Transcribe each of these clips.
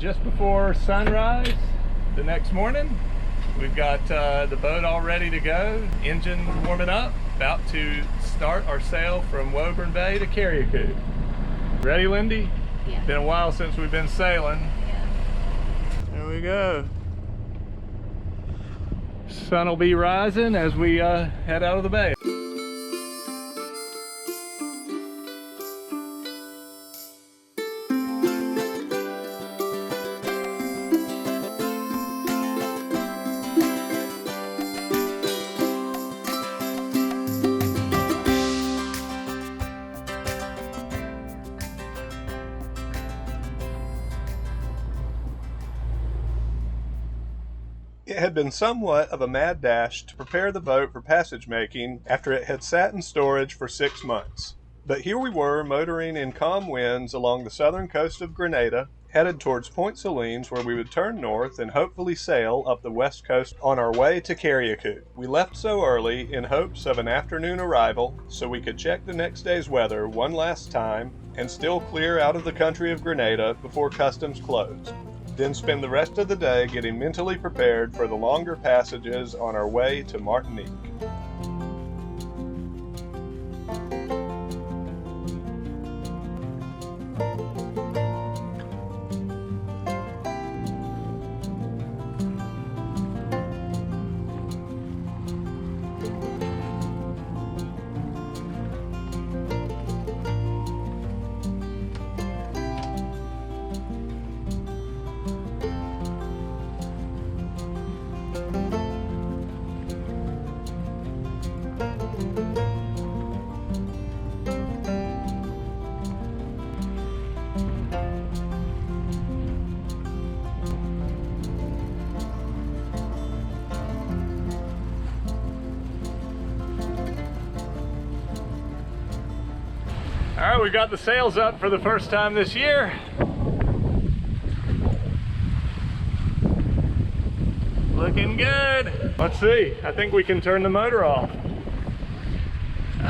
just before sunrise the next morning. We've got the boat all ready to go, engine warming up, about to start our sail from Woburn Bay to Carriacou. Ready, Lindy? Yeah. Been a while since we've been sailing. Yeah. There we go. Sun will be rising as we head out of the bay. It had been somewhat of a mad dash to prepare the boat for passage making after it had sat in storage for 6 months. But here we were, motoring in calm winds along the southern coast of Grenada, headed towards Point Salines, where we would turn north and hopefully sail up the west coast on our way to Carriacou. We left so early in hopes of an afternoon arrival so we could check the next day's weather one last time and still clear out of the country of Grenada before customs closed. Then spend the rest of the day getting mentally prepared for the longer passages on our way to Martinique. All right, we got the sails up for the first time this year. Looking good. Let's see, I think we can turn the motor off. All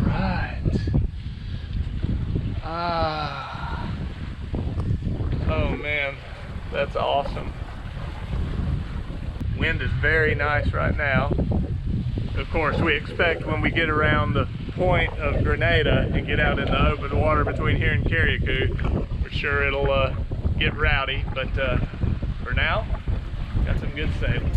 right. Oh man, that's awesome. Wind is very nice right now. Of course, we expect when we get around the point of Grenada and get out in the open water between here and Carriacou, for sure it'll get rowdy, but for now, got some good sailing.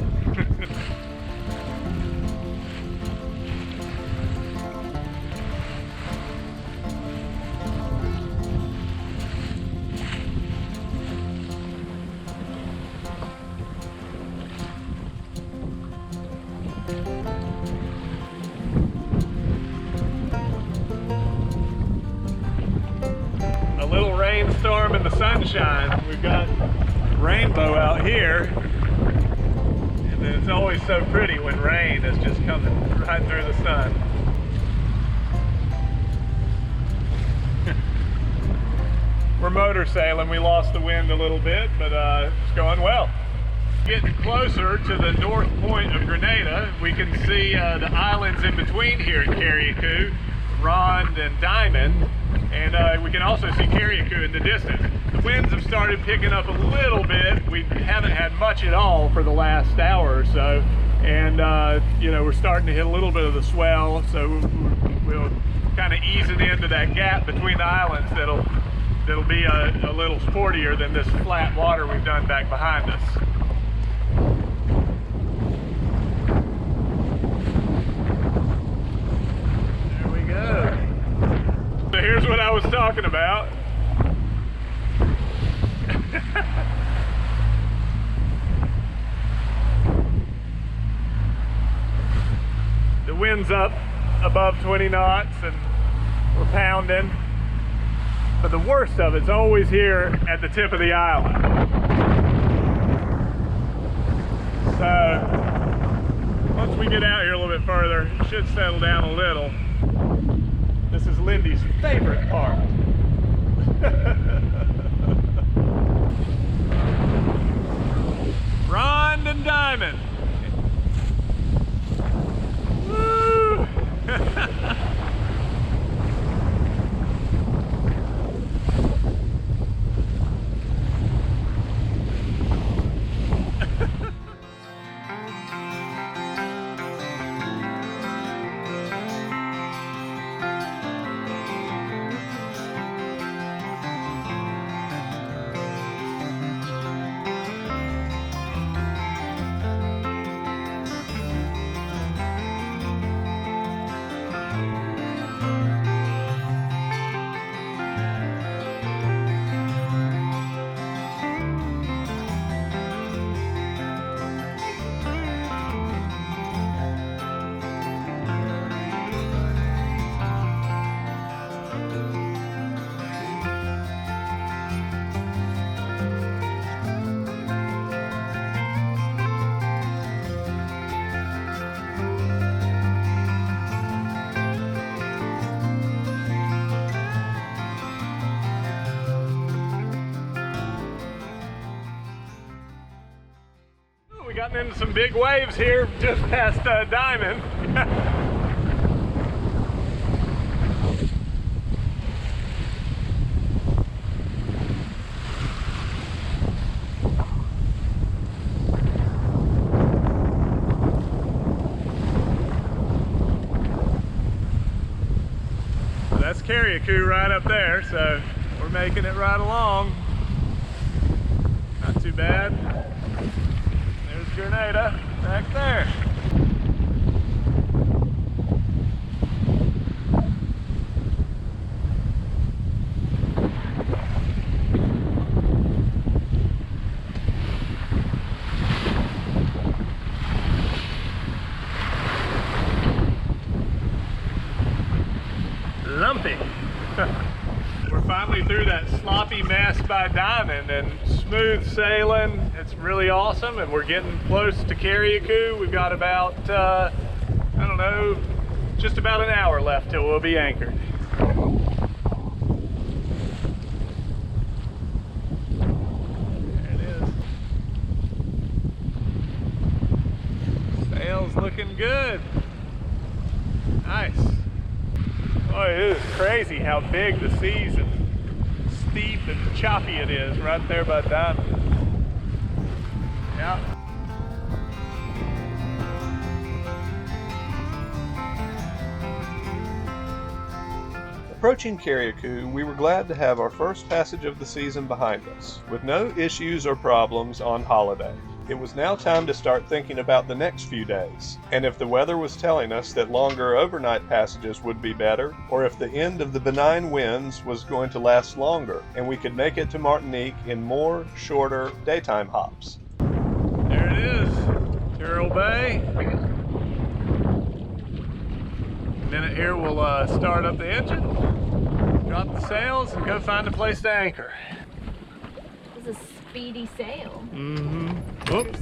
Little rainstorm in the sunshine. We've got rainbow out here, and it's always so pretty when rain is just coming right through the sun. We're motor sailing. We lost the wind a little bit, but it's going well. Getting closer to the north point of Grenada, we can see the islands in between here in Carriacou, Ronde and Diamond. And we can also see Carriacou in the distance. The winds have started picking up a little bit. We haven't had much at all for the last hour or so. And you know, we're starting to hit a little bit of the swell. So we'll kind of ease it into that gap between the islands that'll be a little sportier than this flat water we've done back behind us. There we go. So here's what I was talking about. The wind's up above 20 knots and we're pounding. But the worst of it's always here at the tip of the island. So once we get out here a little bit further, it should settle down a little. This is Lindy's favorite part. Ronde and Diamond. Woo! gotten into some big waves here just past Diamond. That's Carriacou right up there, so we're making it right along. Not too bad. There's Grenada back there. Lumpy. We're finally through that sloppy mess by Diamond and smooth sailing. It's really awesome, and we're getting close to Carriacou. We've got about, I don't know, just about an hour left till we'll be anchored. There it is. Sails looking good. Nice. Oh, it is crazy how big the seas and steep and choppy it is right there by Diamond. Yeah. Approaching Carriacou, we were glad to have our first passage of the season behind us, with no issues or problems on holiday. It was now time to start thinking about the next few days, and if the weather was telling us that longer overnight passages would be better, or if the end of the benign winds was going to last longer, and we could make it to Martinique in more, shorter daytime hops. There it is, Woburn Bay. In a minute here we'll start up the engine, drop the sails, and go find a place to anchor. It's a speedy sail. Mm-hmm. Oops.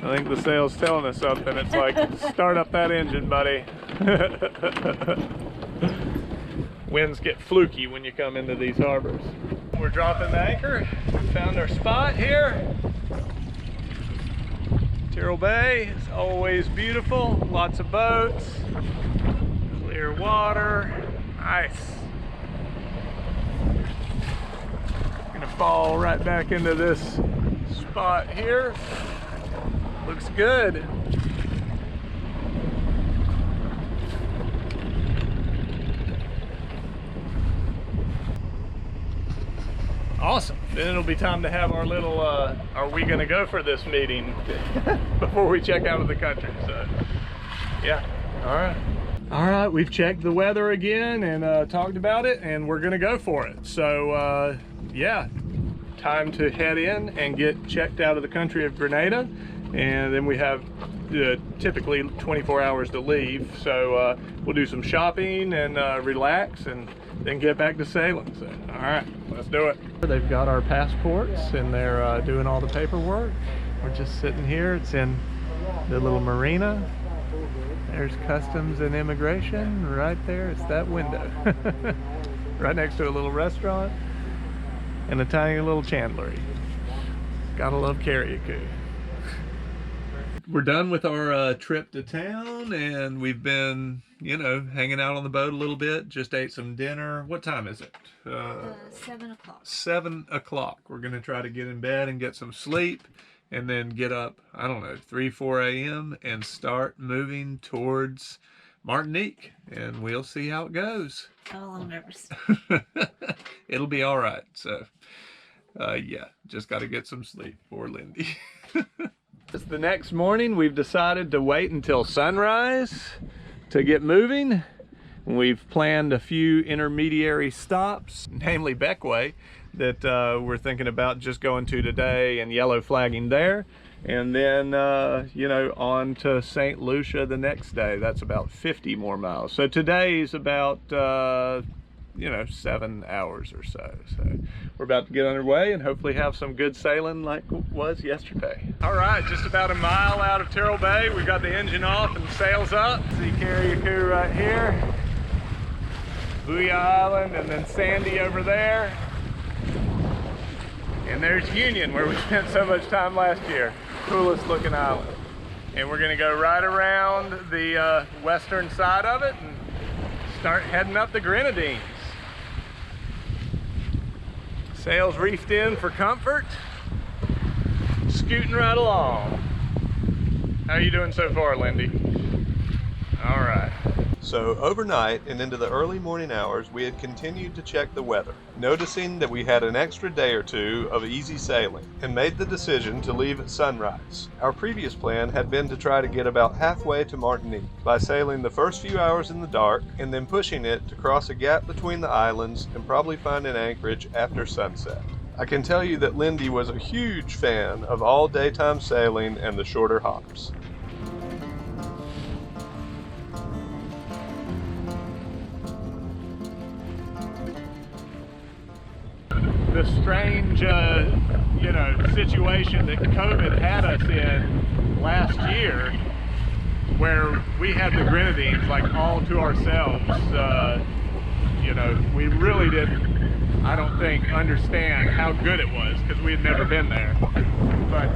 I think the sail's telling us something. It's like, start up that engine, buddy. Winds get fluky when you come into these harbors. We're dropping the anchor. We found our spot here. Woburn Bay is always beautiful. Lots of boats. Clear water. Nice. Fall right back into this spot here. Looks good. Awesome. Then it'll be time to have our little are we gonna go for this meeting before we check out of the country. So yeah. All right, we've checked the weather again and talked about it, and we're gonna go for it. So yeah, time to head in and get checked out of the country of Grenada, and then we have typically 24 hours to leave. So we'll do some shopping and relax, and then get back to sailing. So all right, let's do it. They've got our passports and they're doing all the paperwork. We're just sitting here. It's in the little marina. There's customs and immigration right there. It's that window. Right next to a little restaurant and a tiny little chandlery. Gotta love Carriacou. We're done with our trip to town, and we've been, you know, hanging out on the boat a little bit. Just ate some dinner. What time is it? 7 o'clock. 7 o'clock. We're gonna try to get in bed and get some sleep, and then get up, I don't know, 3, 4 a.m. and start moving towards Martinique, and we'll see how it goes. Oh, I'm nervous. It'll be all right. So, yeah, just got to get some sleep. Poor Lindy. It's the next morning. We've decided to wait until sunrise to get moving. We've planned a few intermediary stops, namely Bequia, that we're thinking about just going to today and yellow flagging there. And then, you know, on to St. Lucia the next day. That's about 50 more miles. So today's about, you know, 7 hours or so. So we're about to get underway and hopefully have some good sailing like it was yesterday. All right, just about a mile out of Woburn Bay. We've got the engine off and sails up. See Carriacou right here. Bequia Island, and then Sandy over there. And there's Union, where we spent so much time last year. Coolest looking island. And we're gonna go right around the western side of it and start heading up the Grenadines. Sails reefed in for comfort. Scooting right along. How are you doing so far, Lindy? All right. So overnight and into the early morning hours, we had continued to check the weather, noticing that we had an extra day or two of easy sailing, and made the decision to leave at sunrise. Our previous plan had been to try to get about halfway to Martinique by sailing the first few hours in the dark and then pushing it to cross a gap between the islands and probably find an anchorage after sunset. I can tell you that Lindy was a huge fan of all daytime sailing and the shorter hops. The strange, situation that COVID had us in last year, where we had the Grenadines like all to ourselves. We really didn't, I don't think, understand how good it was because we had never been there. But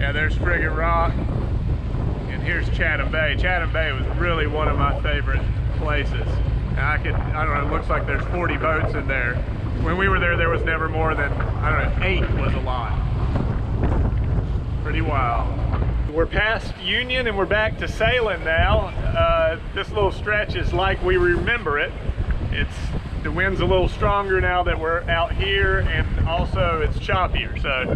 yeah, there's Frigate Rock, and here's Chatham Bay. Chatham Bay was really one of my favorite places. And I don't know, it looks like there's 40 boats in there. When we were there, there was never more than, 8 was a lot. Pretty wild. We're past Union and we're back to sailing now. This little stretch is like we remember it. The wind's a little stronger now that we're out here, and also it's choppier. So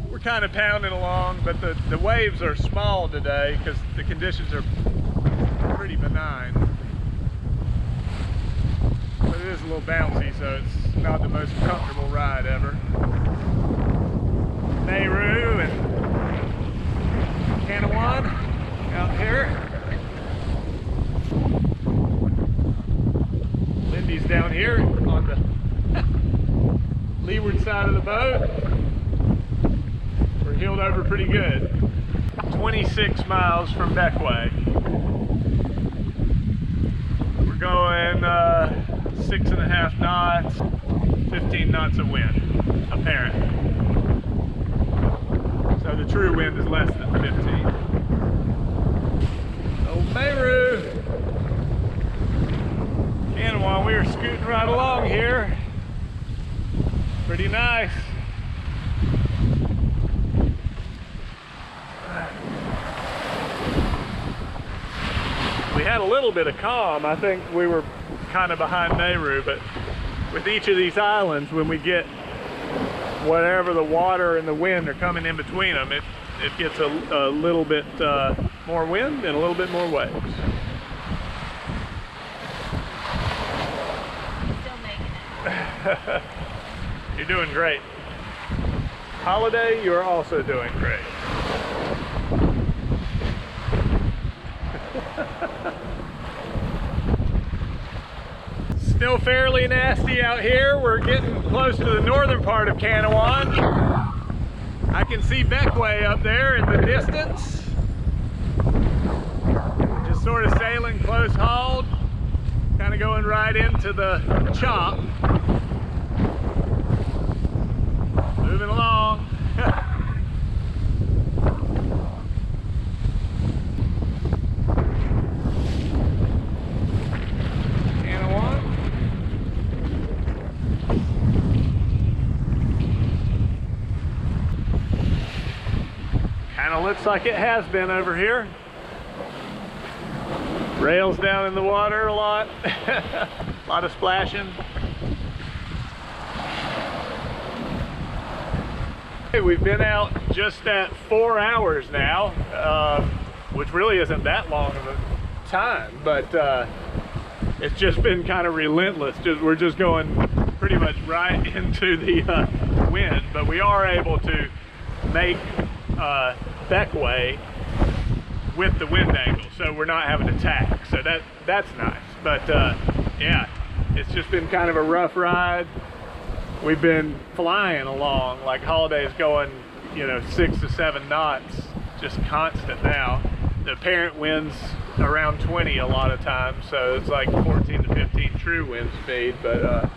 we're kind of pounding along, but the waves are small today because the conditions are pretty benign. But it is a little bouncy, so it's not the most comfortable ride ever. Nauru and Canawan out here. Lindy's down here on the leeward side of the boat. We're heeled over pretty good. 26 miles from Bequia. We're going 6.5 knots, 15 knots of wind, apparent. So the true wind is less than 15. Old Nauru. And while we were scooting right along here, pretty nice. We had a little bit of calm. I think we were kind of behind Nauru, but with each of these islands, when we get whatever the water and the wind are coming in between them, it gets a little bit more wind and a little bit more waves. Still making it. You're doing great. Holiday, you're also doing great. Still fairly nasty out here. We're getting close to the northern part of Canawan. I can see Bequia up there in the distance. Just sort of sailing close hauled, kind of going right into the chop. Moving along. Looks like it has been over here. Rails down in the water a lot. A lot of splashing. Okay, we've been out just at 4 hours now, which really isn't that long of a time, but it's just been kind of relentless. We're just going pretty much right into the wind, but we are able to make Bequia with the wind angle, so we're not having to tack, so that's nice. But yeah, it's just been kind of a rough ride. We've been flying along, like Holiday's going 6 to 7 knots, just constant now. The apparent wind's around 20 a lot of times, so it's like 14 to 15 true wind speed, but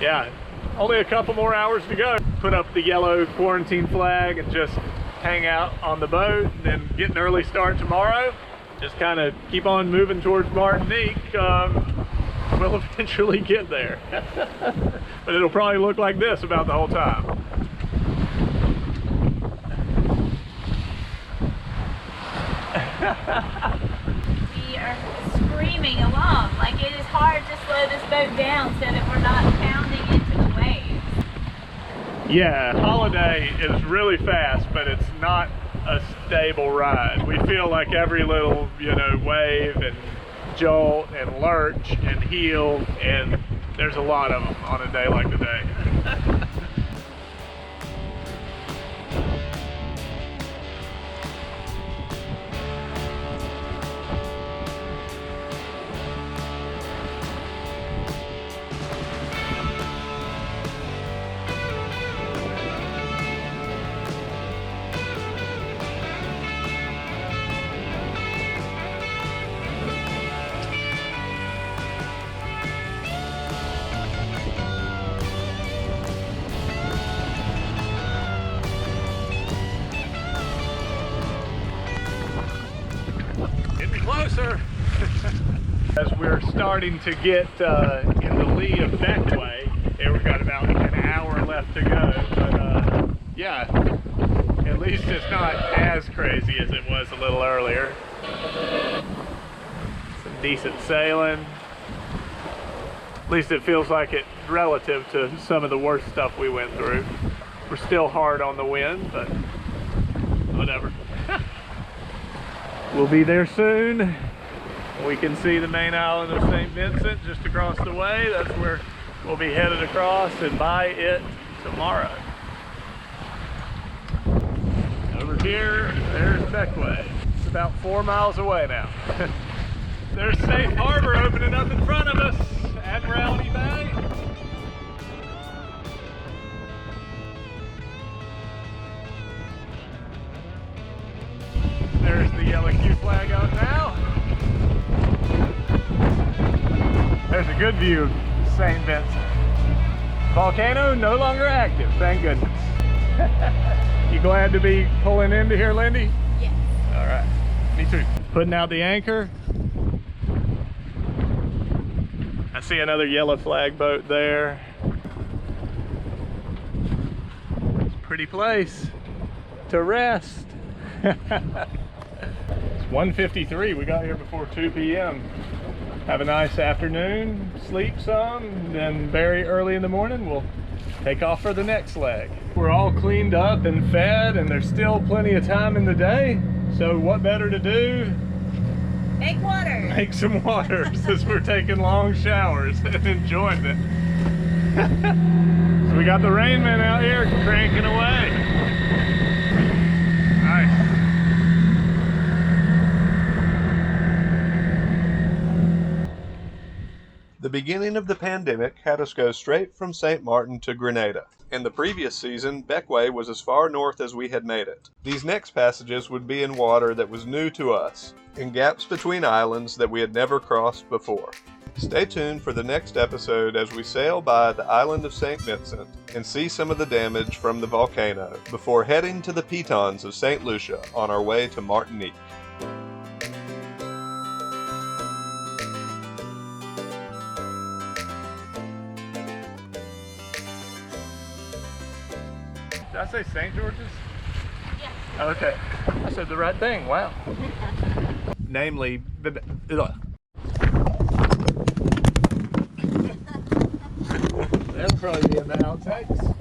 yeah, only a couple more hours to go. Put up the yellow quarantine flag and just hang out on the boat, and then get an early start tomorrow. Just kind of keep on moving towards Martinique. We'll eventually get there. But it'll probably look like this about the whole time. We are screaming along. Like, it is hard to slow this boat down so that we're not pounding into the waves. Yeah, Holiday is really fast, but it's not a stable ride. We feel like every little, wave and jolt and lurch and heel, and there's a lot of them on a day like today. Getting closer. As we're starting to get in the lee of Bequia, we've got about an hour left to go. But yeah, at least it's not as crazy as it was a little earlier. Some decent sailing. At least it feels like it relative to some of the worst stuff we went through. We're still hard on the wind, but whatever. We'll be there soon. We can see the main island of St. Vincent just across the way. That's where we'll be headed across and by it tomorrow. Over here, there's Bequia. It's about 4 miles away now. There's Safe Harbor opening up in front of us, Admiralty Bay. There's the yellow Q flag out now. There's a good view of St. Vincent. Volcano no longer active, thank goodness. You glad to be pulling into here, Lindy? Yes. All right, me too. Putting out the anchor. I see another yellow flag boat there. It's a pretty place to rest. It's 1:53. We got here before 2 p.m. Have a nice afternoon, sleep some, then very early in the morning we'll take off for the next leg. We're all cleaned up and fed, and there's still plenty of time in the day. So what better to do? Make water. Make some water, since we're taking long showers and enjoying it. So we got the Rainman out here cranking away. Nice. The beginning of the pandemic had us go straight from St. Martin to Grenada. In the previous season, Bequia was as far north as we had made it. These next passages would be in water that was new to us, in gaps between islands that we had never crossed before. Stay tuned for the next episode as we sail by the island of St. Vincent and see some of the damage from the volcano before heading to the pitons of St. Lucia on our way to Martinique. Did I say St. George's? Yeah. Okay. I said the right thing. Wow. Namely, that'll probably be in the outtakes.